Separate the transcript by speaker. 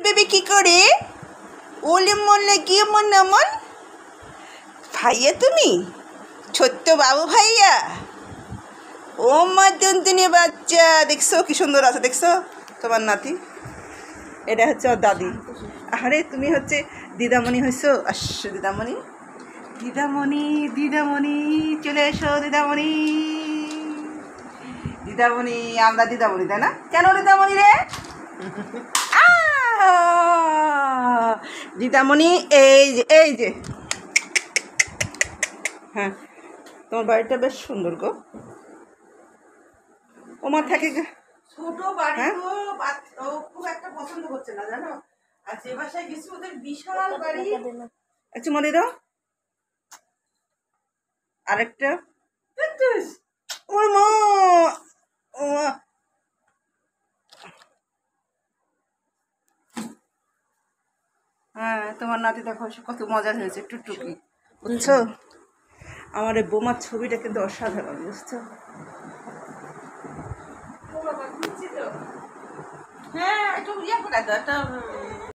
Speaker 1: Baby কি করে? ওলে মনে গিয়ে মন এমন ভাইয়া, তুমি ছোট্ট বাবু ভাইয়া। ও মা টুনটুনি বাচ্চা, দেখছো কি সুন্দর আছে, দেখছো তোমার নাতি? এটা হচ্ছে ওর দাদি। আরে তুমি হচ্ছে দিদামণি হয়েছো। আসো দিদামণি, দিদামণি, দিদামণি চলে এসো দিদামণি, দিদামণি। আমরা দিদামণি, তাই না? কেন দিদামণি রে? দিদামণি এই যে, এই যে। হ্যাঁ, তোমার বাড়িটা বেশ সুন্দর গো। ওমা থাকে
Speaker 2: ছোট বাড়ি তো, ও খুব একটা পছন্দ করছে না, জানো। আর যে বাসায় গেছি ওদের বিশাল বাড়ি।
Speaker 1: একটু মনে দাও আরেকটা। ওর মা, ও মা। হ্যাঁ, তোমার নাতি দেখো কত মজার হয়েছে, টুকটুকি, বুঝছো? আমার এই বোমার ছবিটা কিন্তু অসাধারণ, বুঝছো?
Speaker 2: হ্যাঁ, একটু ইয়ে করে দাও, একটা